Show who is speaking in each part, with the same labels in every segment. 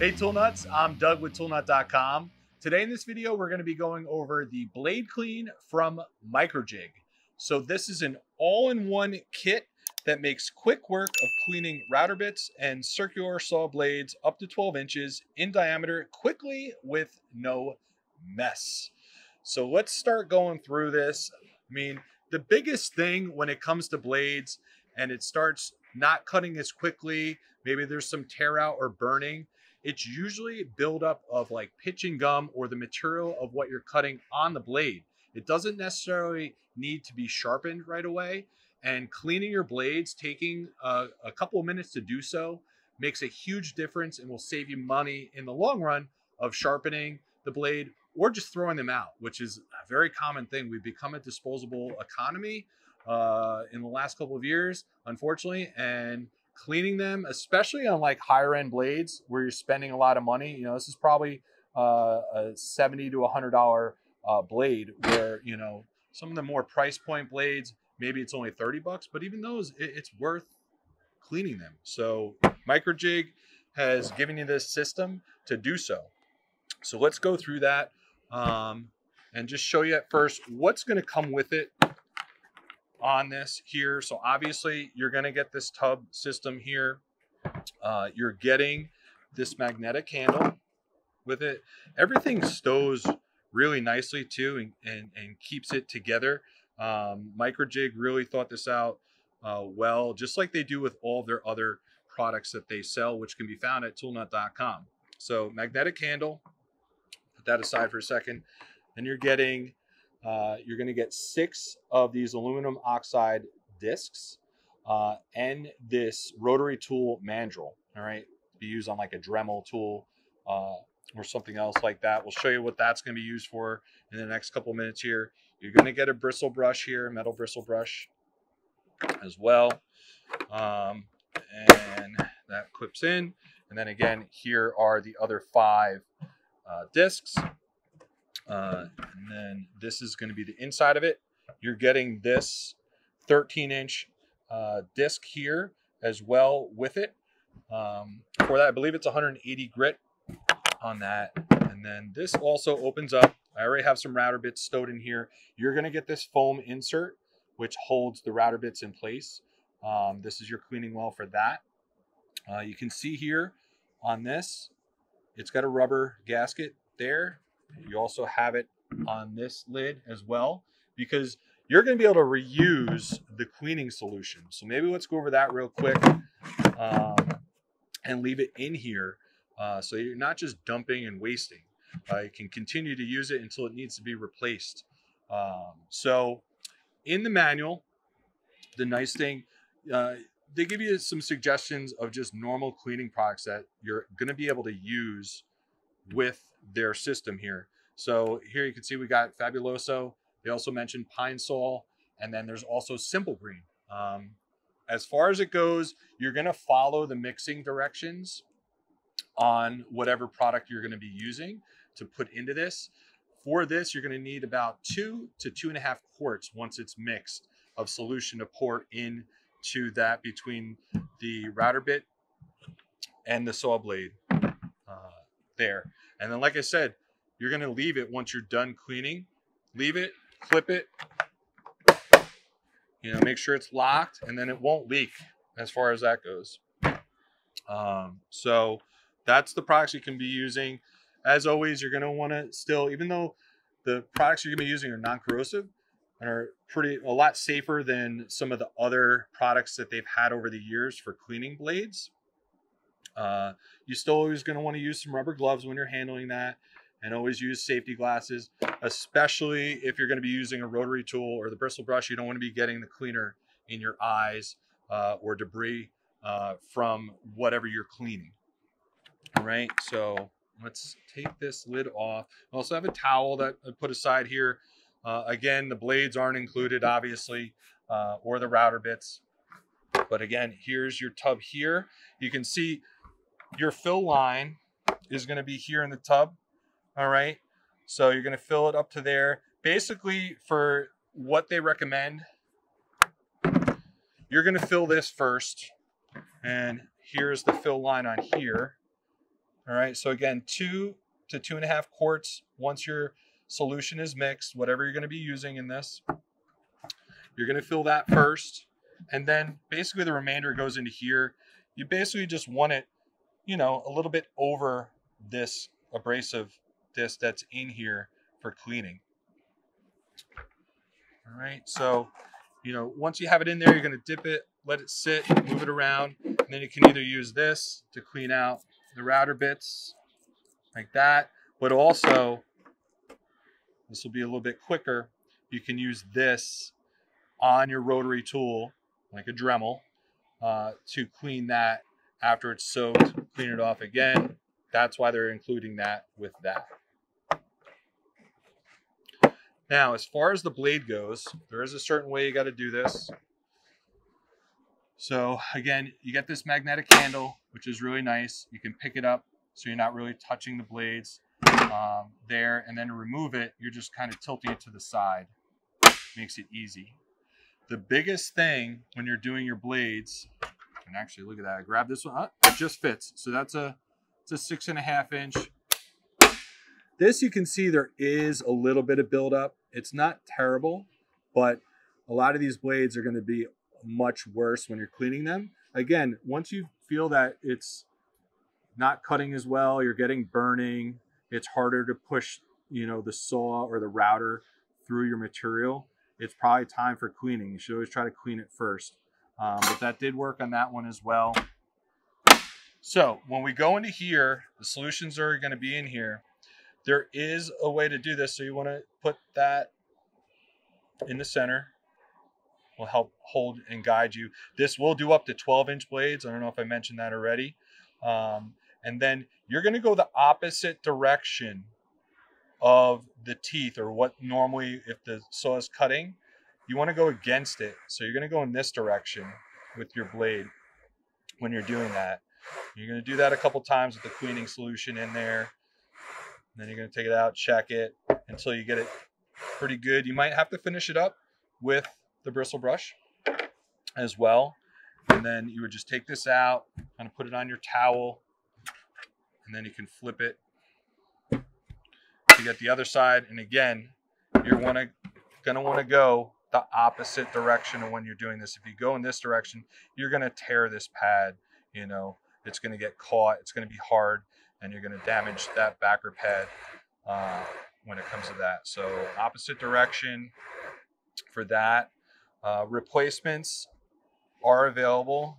Speaker 1: Hey Tool Nuts, I'm Doug with toolnut.com. Today in this video, we're going to be going over the BLADECLEAN from MICROJIG. So this is an all-in-one kit that makes quick work of cleaning router bits and circular saw blades up to 12 inches in diameter quickly with no mess. So let's start going through this. I mean, the biggest thing when it comes to blades and it starts not cutting as quickly, maybe there's some tear out or burning, it's usually buildup of like pitch and gum or the material of what you're cutting on the blade. It doesn't necessarily need to be sharpened right away. And cleaning your blades, taking a couple of minutes to do so, makes a huge difference and will save you money in the long run of sharpening the blade or just throwing them out, which is a very common thing. We've become a disposable economy in the last couple of years, unfortunately, and cleaning them, especially on like higher end blades where you're spending a lot of money. You know, this is probably a $70 to $100 blade, where, you know, some of the more price point blades, maybe it's only 30 bucks, but even those, it's worth cleaning them. So MICROJIG has given you this system to do so. So let's go through that and just show you at first what's going to come with it on this here. So obviously you're going to get this tub system here. You're getting this magnetic handle with it. Everything stows really nicely too and keeps it together. MICROJIG really thought this out well, just like they do with all their other products that they sell, which can be found at toolnut.com. So magnetic handle, put that aside for a second. And you're getting you're going to get 6 of these aluminum oxide discs and this rotary tool mandrel. All right, to be used on like a Dremel tool or something else like that. We'll show you what that's going to be used for in the next couple minutes here. You're going to get a bristle brush here, metal bristle brush as well, and that clips in. And then again, here are the other 5 discs. And then this is going to be the inside of it. You're getting this 13-inch disc here as well with it. For that, I believe it's 180 grit on that. And then this also opens up. I already have some router bits stowed in here. You're going to get this foam insert, which holds the router bits in place. This is your cleaning well for that. You can see here on this, it's got a rubber gasket there. You also have it on this lid as well, because you're going to be able to reuse the cleaning solution. So maybe let's go over that real quick and leave it in here so you're not just dumping and wasting. You can continue to use it until it needs to be replaced. So in the manual, the nice thing, they give you some suggestions of just normal cleaning products that you're going to be able to use with their system here. So here you can see we got Fabuloso. They also mentioned Pine Sol, and then there's also Simple Green. As far as it goes, you're going to follow the mixing directions on whatever product you're going to be using to put into this. For this, you're going to need about 2 to 2.5 quarts once it's mixed of solution to pour into that between the router bit and the saw blade there. And then, like I said, you're going to leave it once you're done cleaning. Leave it, clip it, you know, make sure it's locked, and then it won't leak as far as that goes. So that's the products you can be using. As always, you're going to want to still, even though the products you're going to be using are non-corrosive and are a lot safer than some of the other products that they've had over the years for cleaning blades, you're still always going to want to use some rubber gloves when you're handling that, and always use safety glasses, especially if you're going to be using a rotary tool or the bristle brush. You don't want to be getting the cleaner in your eyes or debris from whatever you're cleaning. All right, so let's take this lid off. I also have a towel that I put aside here. Again, the blades aren't included, obviously, or the router bits. But again, here's your tub here. You can see your fill line is going to be here in the tub. All right, so you're going to fill it up to there. Basically, for what they recommend, you're going to fill this first, and here's the fill line on here. All right, so again, 2 to 2.5 quarts. Once your solution is mixed, whatever you're going to be using in this, you're going to fill that first, and then basically the remainder goes into here. You basically just want it, you know, a little bit over this abrasive disc that's in here for cleaning. All right, so, you know, once you have it in there, you're going to dip it, let it sit, move it around, and then you can either use this to clean out the router bits like that, but also, this will be a little bit quicker, you can use this on your rotary tool, like a Dremel, to clean that after it's soaked, clean it off again. That's why they're including that with that. Now, as far as the blade goes, there is a certain way you got to do this. So again, you get this magnetic handle, which is really nice. You can pick it up so you're not really touching the blades there, and then to remove it, you're just kind of tilting it to the side. Makes it easy. The biggest thing when you're doing your blades, and actually look at that, I grabbed this one, it just fits. So it's a 6.5 inch. This, you can see there is a little bit of buildup. It's not terrible, but a lot of these blades are going to be much worse when you're cleaning them. Again, once you feel that it's not cutting as well, you're getting burning, it's harder to push, you know, the saw or the router through your material, it's probably time for cleaning. You should always try to clean it first. But that did work on that one as well. So when we go into here, the solutions are going to be in here. There is a way to do this. So you want to put that in the center. Will help hold and guide you. This will do up to 12-inch blades. I don't know if I mentioned that already. And then you're going to go the opposite direction of the teeth, or what normally, if the saw is cutting, you want to go against it. So you're going to go in this direction with your blade when you're doing that. You're going to do that a couple times with the cleaning solution in there. And then you're going to take it out, check it until you get it pretty good. You might have to finish it up with the bristle brush as well. And then you would just take this out, kind of put it on your towel, and then you can flip it to get the other side. And again, you're gonna want to go the opposite direction of when you're doing this. If you go in this direction, you're going to tear this pad. You know, it's going to get caught, it's going to be hard, and you're going to damage that backer pad when it comes to that. So opposite direction for that. Replacements are available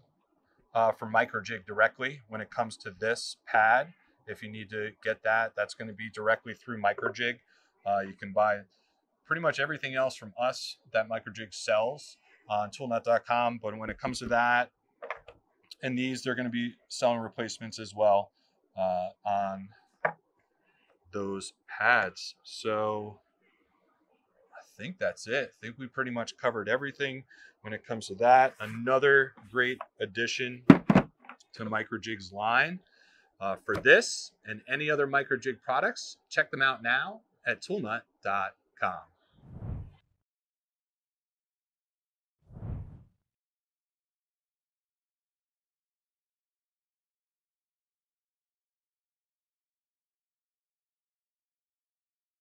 Speaker 1: from MICROJIG directly when it comes to this pad. If you need to get that, that's going to be directly through MICROJIG. You can buy pretty much everything else from us that MICROJIG sells on toolnut.com. But when it comes to that and these, they're going to be selling replacements as well on those pads. So I think that's it. I think we pretty much covered everything when it comes to that. Another great addition to MICROJIG's line. For this and any other MICROJIG products, check them out now at toolnut.com.